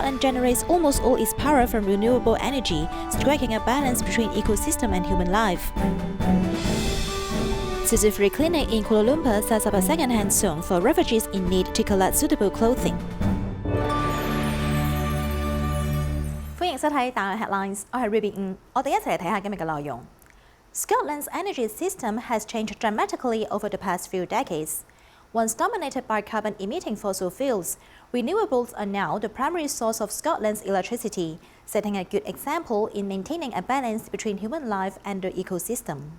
Scotland generates almost all its power from renewable energy, striking a balance between ecosystem and human life. Tzu Chi Free Clinic in Kuala Lumpur sets up a second-hand zone for refugees in need to collect suitable clothing. 歡迎收睇DaAi Headlines， 我係 Ruby 我哋一齊嚟睇下今日嘅內容。Scotland's energy system has changed dramatically over the past few decades. Once dominated by carbon-emitting fossil fuels, renewables are now the primary source of Scotland's electricity, setting a good example in maintaining a balance between human life and the ecosystem.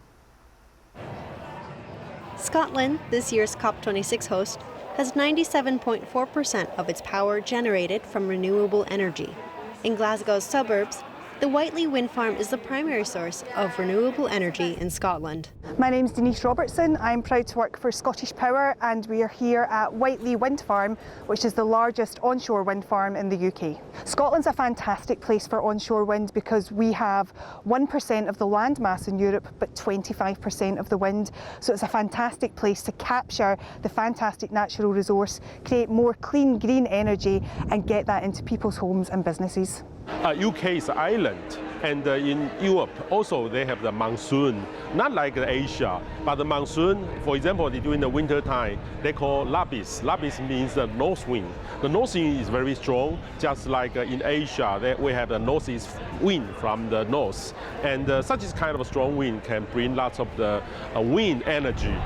Scotland, this year's COP26 host, has 97.4% of its power generated from renewable energy. In Glasgow's suburbs, the Whiteley wind farm is the primary source of renewable energy in Scotland. My name's Denise Robertson. I'm proud to work for Scottish Power, and we are here at Whiteley Wind Farm, which is the largest onshore wind farm in the UK. Scotland's a fantastic place for onshore wind because we have 1% of the land mass in Europe, but 25% of the wind. So it's a fantastic place to capture the fantastic natural resource, create more clean green energy, and get that into people's homes and businesses. UK is an island, and in Europe also they have the monsoon, not like Asia, but the monsoon, for example, during the winter time, they call labis. Labis means the north wind. The north wind is very strong, just like in Asia, we have the northeast wind from the north, and such kind of strong wind can bring lots of the wind energy.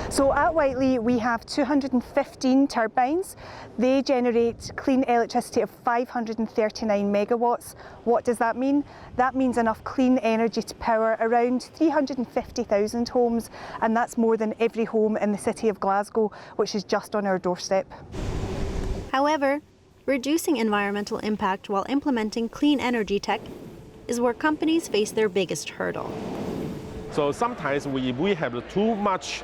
So at Whiteley we have 215 turbines. They generate clean electricity of 539 megawatts. What does that mean? That means enough clean energy to power around 350,000 homes, and that's more than every home in the city of Glasgow, which is just on our doorstep. However, reducing environmental impact while implementing clean energy tech is where companies face their biggest hurdle. So sometimes we have too much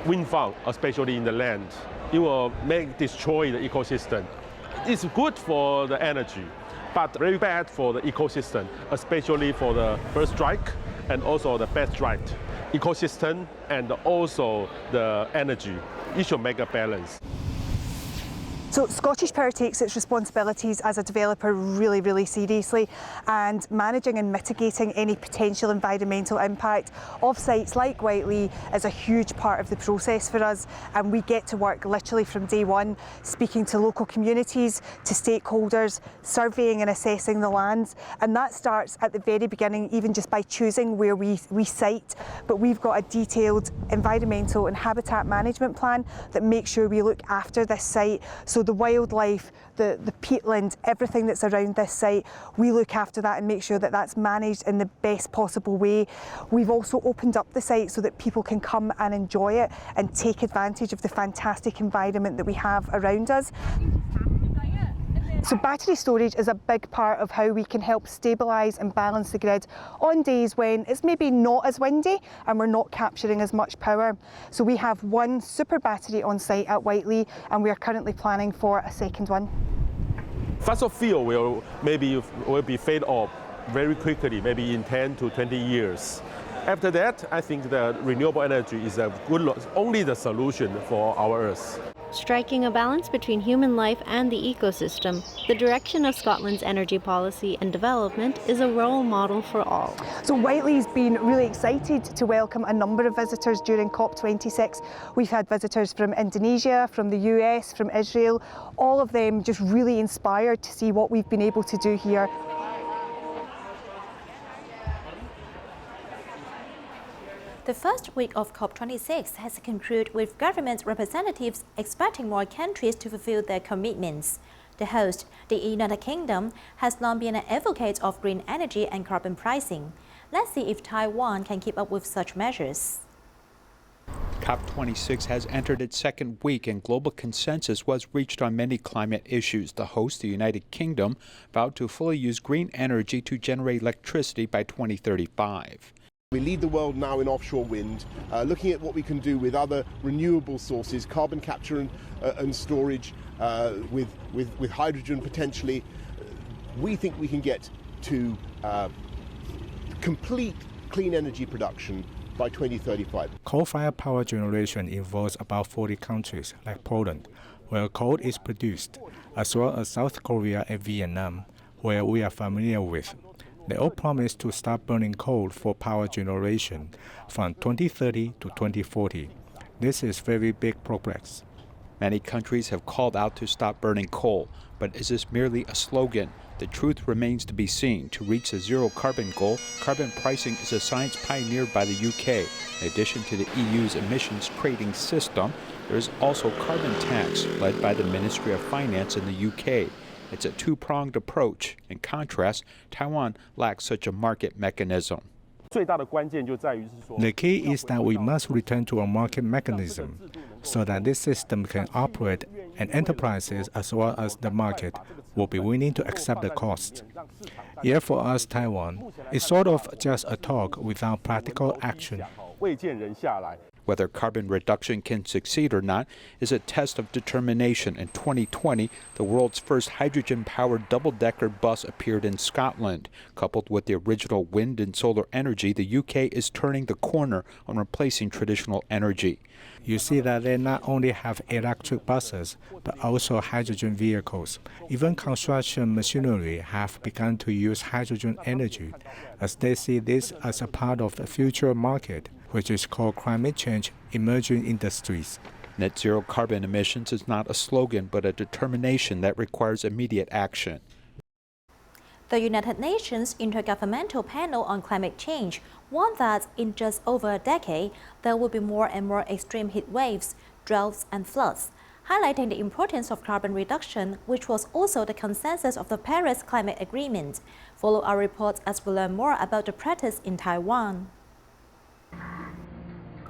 wind farm, especially in the land, it will destroy the ecosystem. It's good for the energy, but very bad for the ecosystem, especially for the first strike and also the best strike. Ecosystem and also the energy, it should make a balance. So Scottish Power takes its responsibilities as a developer really seriously, and managing and mitigating any potential environmental impact of sites like Whiteley is a huge part of the process for us, and we get to work literally from day one, speaking to local communities, to stakeholders, surveying and assessing the lands, and that starts at the very beginning, even just by choosing where we site. But we've got a detailed environmental and habitat management plan that makes sure we look after this site. So the wildlife, the peatland, everything that's around this site, we look after that and make sure that that's managed in the best possible way. We've also opened up the site so that people can come and enjoy it and take advantage of the fantastic environment that we have around us. So battery storage is a big part of how we can help stabilise and balance the grid on days when it's maybe not as windy and we're not capturing as much power. So we have one super battery on site at Whiteley, and we are currently planning for a second one. Fossil fuel will be fade off very quickly, maybe in 10 to 20 years. After that, I think the renewable energy is only the solution for our Earth. Striking a balance between human life and the ecosystem, the direction of Scotland's energy policy and development is a role model for all. So Whiteley's been really excited to welcome a number of visitors during COP26. We've had visitors from Indonesia, from the US, from Israel, all of them just really inspired to see what we've been able to do here. The first week of COP26 has concluded with government representatives expecting more countries to fulfill their commitments. The host, the United Kingdom, has long been an advocate of green energy and carbon pricing. Let's see if Taiwan can keep up with such measures. COP26 has entered its second week, and global consensus was reached on many climate issues. The host, the United Kingdom, vowed to fully use green energy to generate electricity by 2035. We lead the world now in offshore wind, looking at what we can do with other renewable sources, carbon capture and storage, with hydrogen potentially. We think we can get to complete clean energy production by 2035. Coal-fired power generation involves about 40 countries, like Poland, where coal is produced, as well as South Korea and Vietnam, where we are familiar with. They all promise to start burning coal for power generation from 2030 to 2040. This is very big progress. Many countries have called out to stop burning coal, but is this merely a slogan? The truth remains to be seen. To reach the zero carbon goal, carbon pricing is a science pioneered by the UK. In addition to the EU's emissions trading system, there is also carbon tax led by the Ministry of Finance in the UK. It's a two-pronged approach. In contrast, Taiwan lacks such a market mechanism. The key is that we must return to a market mechanism so that this system can operate and enterprises as well as the market will be willing to accept the cost. Yet for us, Taiwan, it's sort of just a talk without practical action. Whether carbon reduction can succeed or not is a test of determination. In 2020, the world's first hydrogen-powered double-decker bus appeared in Scotland. Coupled with the original wind and solar energy, the UK is turning the corner on replacing traditional energy. You see that they not only have electric buses, but also hydrogen vehicles. Even construction machinery have begun to use hydrogen energy, as they see this as a part of the future market, which is called climate change emerging industries. Net zero carbon emissions is not a slogan, but a determination that requires immediate action. The United Nations Intergovernmental Panel on Climate Change warned that in just over a decade, there will be more and more extreme heat waves, droughts, and floods, highlighting the importance of carbon reduction, which was also the consensus of the Paris Climate Agreement. Follow our report as we learn more about the practice in Taiwan.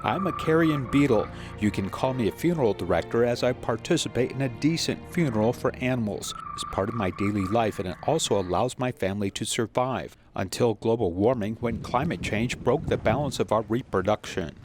I'm a carrion beetle. You can call me a funeral director as I participate in a decent funeral for animals. It's part of my daily life and it also allows my family to survive until global warming, when climate change broke the balance of our reproduction.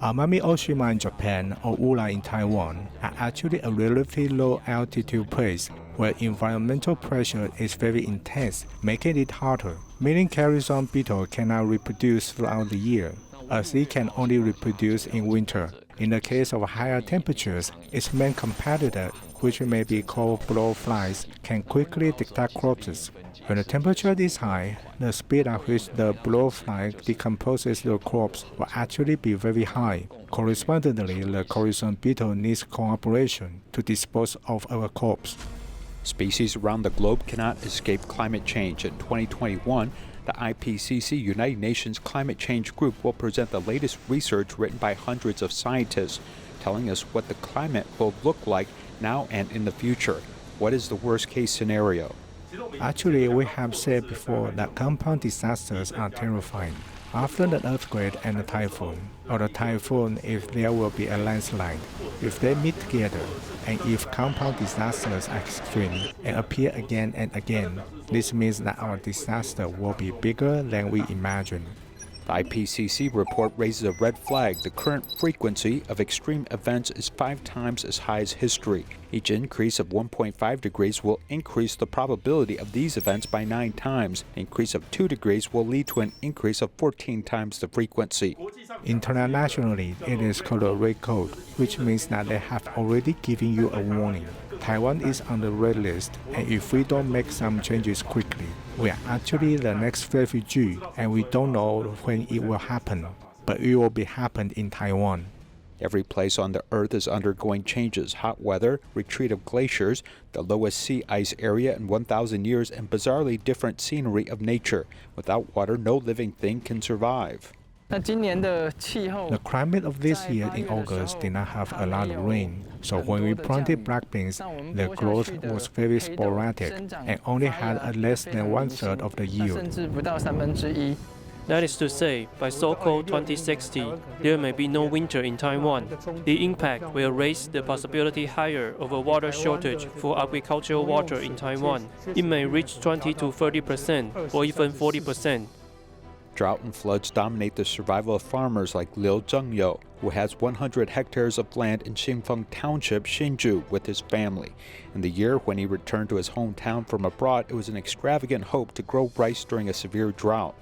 Amami Oshima in Japan or Ula in Taiwan are actually a relatively low altitude place where environmental pressure is very intense, making it harder. Meaning carrion beetle cannot reproduce throughout the year, as it can only reproduce in winter. In the case of higher temperatures, its main competitor, which may be called blowflies, can quickly detect corpses. When the temperature is high, the speed at which the blowfly decomposes the corpse will actually be very high. Correspondingly, the carrion beetle needs cooperation to dispose of our corpse. Species around the globe cannot escape climate change. In 2021, the IPCC United Nations Climate Change Group will present the latest research written by hundreds of scientists, telling us what the climate will look like now and in the future. What is the worst-case scenario? Actually, we have said before that compound disasters are terrifying. After the earthquake and the typhoon, or the typhoon if there will be a landslide, if they meet together, and if compound disasters are extreme and appear again and again, this means that our disaster will be bigger than we imagine. The IPCC report raises a red flag. The current frequency of extreme events is 5 times as high as history. Each increase of 1.5 degrees will increase the probability of these events by 9 times. An increase of 2 degrees will lead to an increase of 14 times the frequency. Internationally, it is called a red code, which means that they have already given you a warning. Taiwan is on the red list, and if we don't make some changes quickly, we are actually the next refugee, and we don't know when it will happen, but it will be happened in Taiwan. Every place on the earth is undergoing changes: hot weather, retreat of glaciers, the lowest sea ice area in 1,000 years, and bizarrely different scenery of nature. Without water, no living thing can survive. The climate of this year in August did not have a lot of rain, so when we planted black beans, the growth was very sporadic and only had less than 1/3 of the yield. That is to say, by so-called 2060, there may be no winter in Taiwan. The impact will raise the possibility higher of a water shortage for agricultural water in Taiwan. It may reach 20 to 30% or even 40%. Drought and floods dominate the survival of farmers like Liu Zhengyou, who has 100 hectares of land in Xingfeng Township, Hsinchu, with his family. In the year when he returned to his hometown from abroad, it was an extravagant hope to grow rice during a severe drought.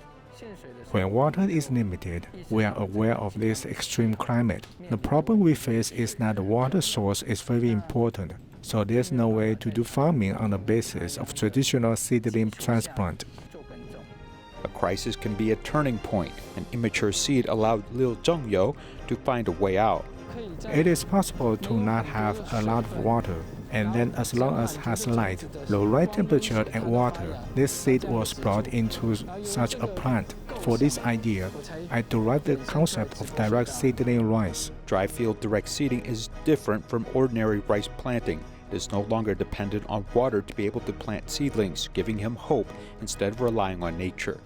When water is limited, we are aware of this extreme climate. The problem we face is that the water source is very important, so there's no way to do farming on the basis of traditional seedling transplant. A crisis can be a turning point. An immature seed allowed Lil Zhengyo to find a way out. It is possible to not have a lot of water, and then as long as it has light, the right temperature and water, this seed was brought into such a plant. For this idea, I derived the concept of direct seedling rice. Dry field direct seeding is different from ordinary rice planting. It is no longer dependent on water to be able to plant seedlings, giving him hope instead of relying on nature.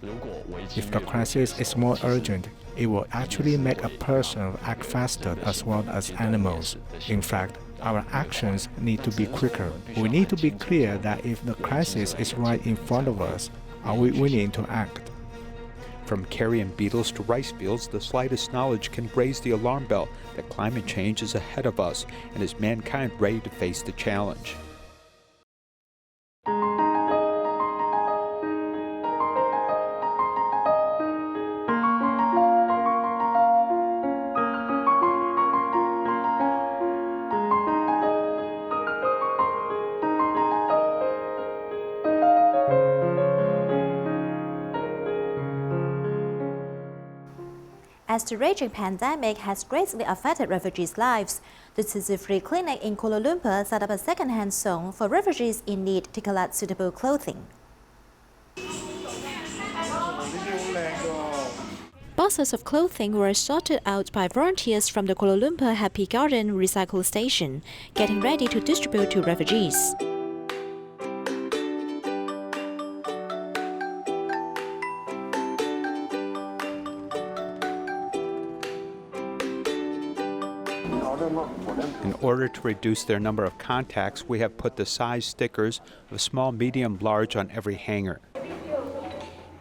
If the crisis is more urgent, it will actually make a person act faster as well as animals. In fact, our actions need to be quicker. We need to be clear that if the crisis is right in front of us, are we willing to act? From carrion beetles to rice fields, the slightest knowledge can raise the alarm bell that climate change is ahead of us, and is mankind ready to face the challenge? As the raging pandemic has greatly affected refugees' lives, the Tzu Chi Free Clinic in Kuala Lumpur set up a second-hand zone for refugees in need to collect suitable clothing. Boxes of clothing were sorted out by volunteers from the Kuala Lumpur Happy Garden Recycle Station, getting ready to distribute to refugees. In order to reduce their number of contacts, we have put the size stickers of small, medium, large on every hanger.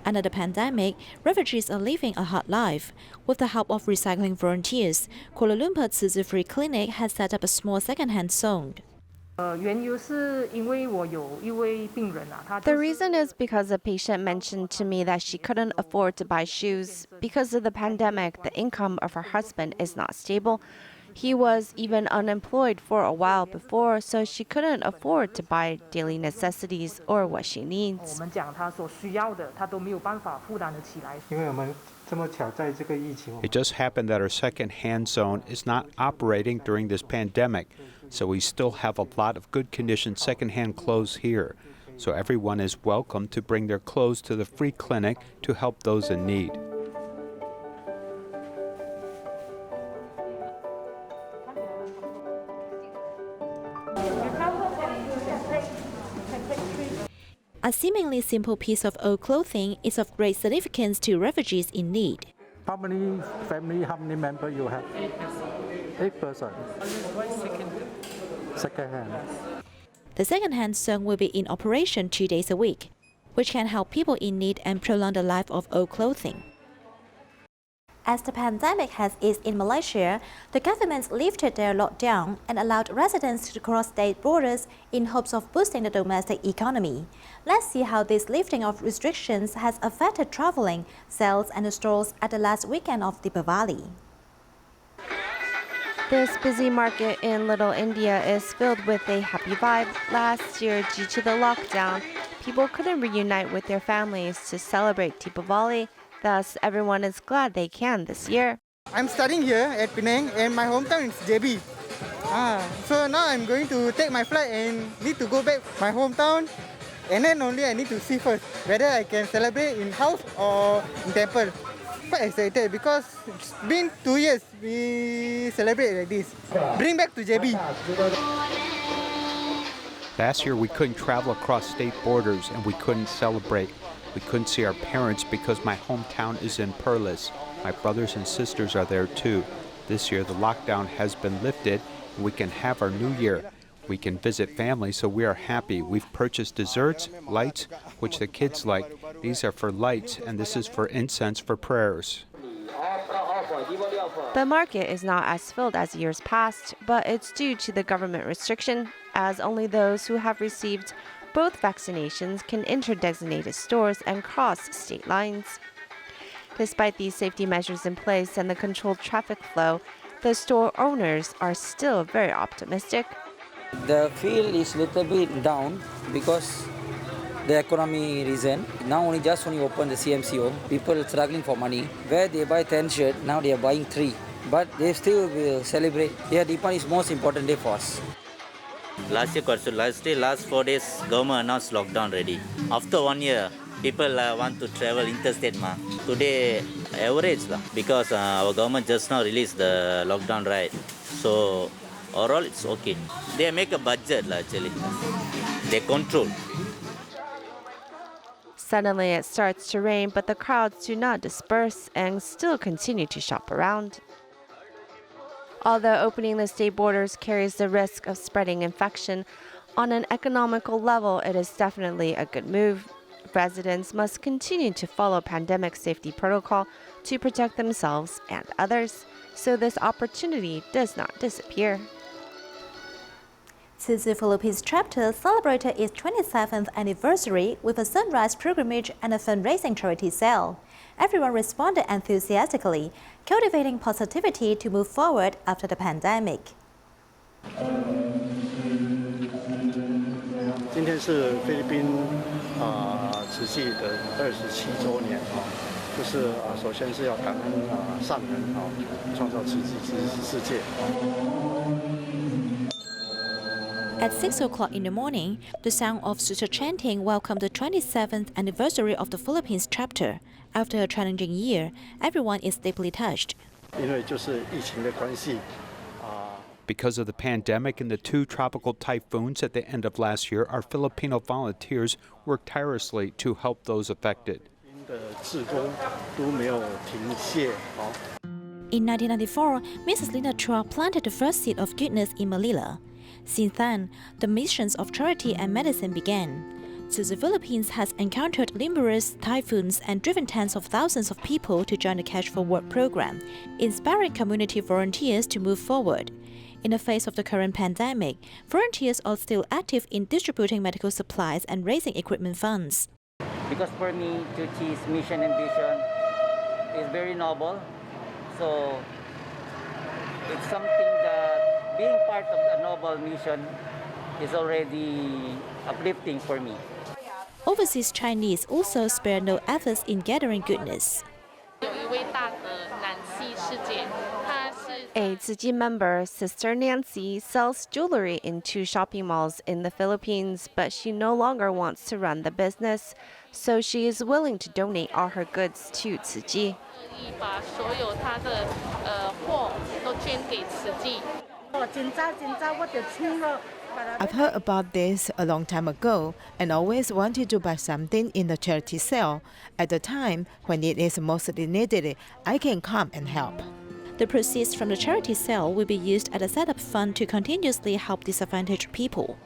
Under the pandemic, refugees are living a hard life. With the help of recycling volunteers, Kuala Lumpur Tzu Chi Free Clinic has set up a small second-hand zone. The reason is because a patient mentioned to me that she couldn't afford to buy shoes. Because of the pandemic, the income of her husband is not stable. He was even unemployed for a while before, so she couldn't afford to buy daily necessities or what she needs. It just happened that our second-hand zone is not operating during this pandemic, so we still have a lot of good condition second-hand clothes here. So everyone is welcome to bring their clothes to the free clinic to help those in need. A seemingly simple piece of old clothing is of great significance to refugees in need. How many members you have? 8 persons. Second-hand. The second-hand zone will be in operation 2 days a week, which can help people in need and prolong the life of old clothing. As the pandemic has eased in Malaysia, the government lifted their lockdown and allowed residents to cross state borders in hopes of boosting the domestic economy. Let's see how this lifting of restrictions has affected traveling, sales and stores at the last weekend of Deepavali. This busy market in Little India is filled with a happy vibe. Last year, due to the lockdown, people couldn't reunite with their families to celebrate Deepavali. Thus, everyone is glad they can this year. I'm studying here at Penang and my hometown is JB. So now I'm going to take my flight and need to go back my hometown, and then only I need to see first whether I can celebrate in house or in temple. Quite excited because it's been 2 years we celebrate like this. Bring back to JB. Last year we couldn't travel across state borders and we couldn't celebrate. We couldn't see our parents because my hometown is in Perlis. My brothers and sisters are there too. This year the lockdown has been lifted and we can have our new year. We can visit family, so we are happy. We've purchased desserts, lights, which the kids like. These are for lights and this is for incense for prayers. The market is not as filled as years past, but it's due to the government restriction, as only those who have received both vaccinations can enter designated stores and cross state lines. Despite these safety measures in place and the controlled traffic flow, the store owners are still very optimistic. The field is a little bit down because the economy reason. Now only open the CMCO. People struggling for money. Where they buy 10 shirts, now they are buying 3. But they still will celebrate. Yeah, Deepan is most important day for us. Last year, last 4 days, government announced lockdown already. After 1 year, people want to travel interstate. Today, average because our government just now released the lockdown right. So overall, it's okay. They make a budget actually. They control. Suddenly it starts to rain, but the crowds do not disperse and still continue to shop around. Although opening the state borders carries the risk of spreading infection, on an economical level, it is definitely a good move. Residents must continue to follow pandemic safety protocol to protect themselves and others, so this opportunity does not disappear. Tzu Chi Philippines chapter celebrated its 27th anniversary with a sunrise pilgrimage and a fundraising charity sale. Everyone responded enthusiastically, cultivating positivity to move forward after the pandemic. 今天是菲律宾慈济的27周年就是首先是要感恩上人创造慈济世界。 At 6 o'clock in the morning, the sound of sutra chanting welcomed the 27th anniversary of the Philippines chapter. After a challenging year, everyone is deeply touched. 因为就是疫情的关系 Because of the pandemic and the 2 tropical typhoons at the end of last year, our Filipino volunteers worked tirelessly to help those affected. 的志工都没有停歇 In 1994, Mrs. Lina Chua planted the first seed of goodness in Manila. Since then, the missions of charity and medicine began. Tzu Chi Philippines has encountered numerous typhoons and driven tens of thousands of people to join the Cash for Work program, inspiring community volunteers to move forward. In the face of the current pandemic, volunteers are still active in distributing medical supplies and raising equipment funds. Because for me, Tzu Chi's mission and vision is very noble. So it's something that being part of the noble mission is already uplifting for me. Overseas Chinese also spare no efforts in gathering goodness. A Tzu Chi member, Sister Nancy, sells jewelry in 2 shopping malls in the Philippines, but she no longer wants to run the business, so she is willing to donate all her goods to Tzu Chi. I've heard about this a long time ago and always wanted to buy something in the charity sale. At the time when it is mostly needed, I can come and help. The proceeds from the charity sale will be used as a setup fund to continuously help disadvantaged people.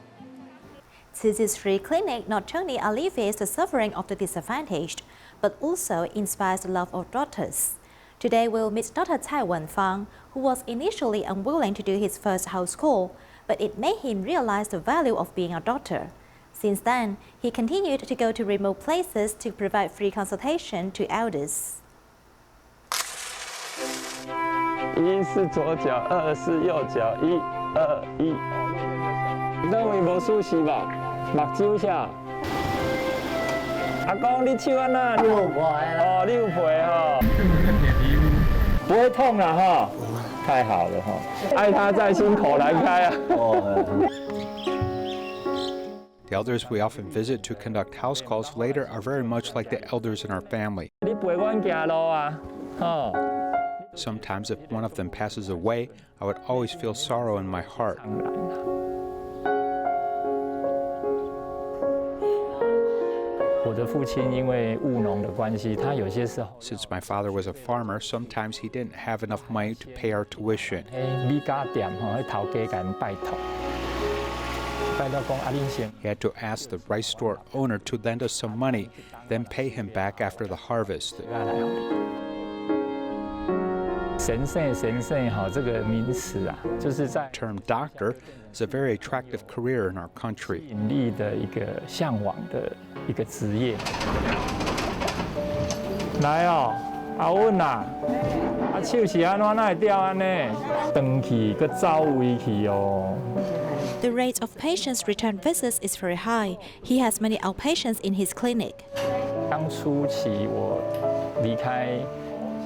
Tzu Chi Free Clinic not only alleviates the suffering of the disadvantaged, but also inspires the love of daughters. Today we'll meet Dr. Taiwan Fang, who was initially unwilling to do his first house call, but it made him realize the value of being a doctor. Since then, he continued to go to remote places to provide free consultation to elders. 1是左脚，2是右脚，1、2、1。等位无舒适吧？目睭下。阿公，你手安那？你有皮哦，你有皮哈。不会痛了哈。太好了哈，爱他在心口难开啊。The elders we often visit to conduct house calls later are very much like the elders in our family. 你陪阮行路啊，吼。 Sometimes if one of them passes away, I would always feel sorrow in my heart. 我的父亲因为务农的关系，他有些时候 Since my father was a farmer, sometimes he didn't have enough money to pay our tuition. 米家店吼，去头家甲因拜托，拜托讲啊，恁先。He had to ask the rice store owner to lend us some money, then pay him back after the harvest. 神圣哈，这个名词啊，就是在 term doctor is a very attractive career in our country. 引力的一个向往的一个职业。来哦，阿稳啦，手是安怎会掉安尼？长去搁走位去哦。 The rate of patients' return visits is very high. He has many outpatients in his clinic. 刚初期我离开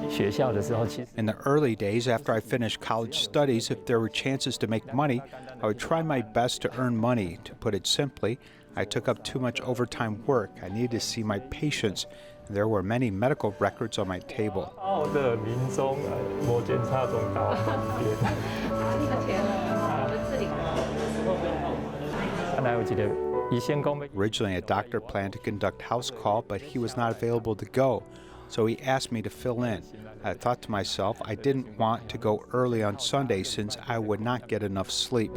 学校的时候，其实 In the early days after I finished college studies, if there were chances to make money, I would try my best to earn money. To put it simply, I took up too much overtime work. I needed to see my patients. There were many medical records on my table. 我的民众无检查中到方便。Originally, a doctor planned to conduct house call, but he was not available to go, so he asked me to fill in. I thought to myself I didn't want to go early on Sunday since I would not get enough sleep.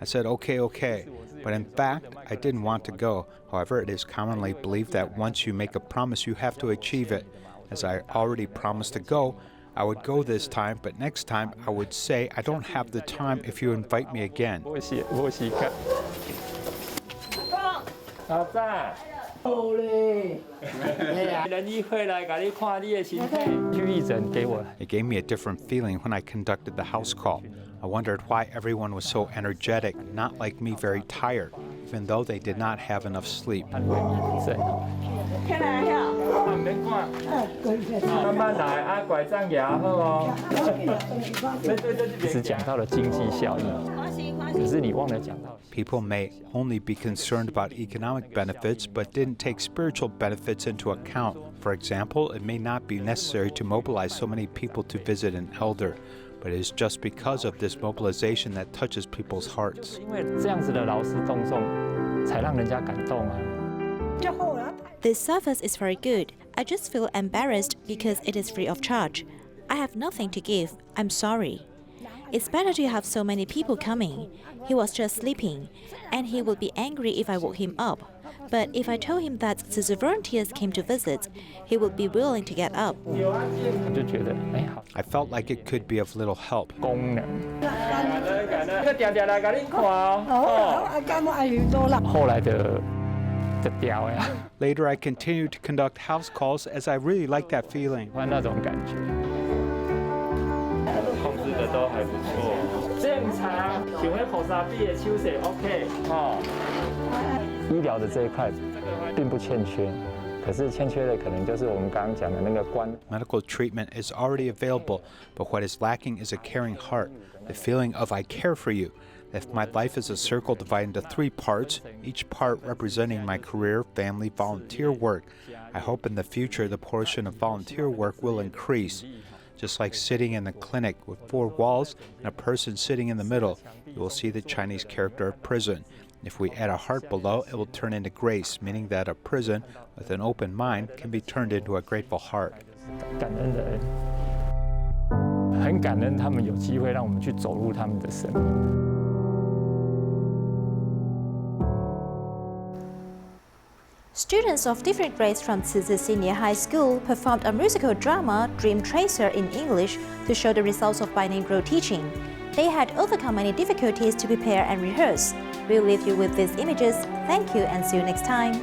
I said, okay, but in fact, I didn't want to go. However, it is commonly believed that once you make a promise, you have to achieve it. As I already promised to go, I would go this time, but next time I would say I don't have the time if you invite me again. 人医会来给你看你的身体。去义诊给我。 It gave me a different feeling when I conducted the house call. I wondered why everyone was so energetic, not like me very tired, even though they did not have enough sleep. 慢慢来啊，拐杖牙好哦。一直讲到了经济效益，可是你忘了讲到。 People may only be concerned about economic benefits, but didn't take spiritual benefits into account. For example, it may not be necessary to mobilize so many people to visit an elder, but it is just because of this mobilization that touches people's hearts. 因为这样子的劳师动众，才让人家感动啊。 This service is very good. I just feel embarrassed because it is free of charge. I have nothing to give. I'm sorry. It's better to have so many people coming. He was just sleeping, and he would be angry if I woke him up. But if I told him that the volunteers came to visit, he would be willing to get up. I felt like it could be of little help. Later, I continued to conduct house calls as I really liked that feeling. 控制的都还不错，正常。请问口沙闭的手势 OK 哈？医疗的这一块并不欠缺，可是欠缺的可能就是我们刚刚讲的那个关。 Medical treatment is already available, but what is lacking is a caring heart, the feeling of I care for you. If my life is a circle divided into 3 parts, each part representing my career, family, volunteer work, I hope in the future the portion of volunteer work will increase. Just like sitting in the clinic with 4 walls and a person sitting in the middle, you will see the Chinese character of prison. If we add a heart below, it will turn into grace, meaning that a prison with an open mind can be turned into a grateful heart. 感恩的人，很感恩他们有机会让我们去走入他们的生命。 Students of different grades from Tzu Chi Senior High School performed a musical drama, Dream Tracer, in English to show the results of bilingual teaching. They had overcome many difficulties to prepare and rehearse. We'll leave you with these images. Thank you and see you next time.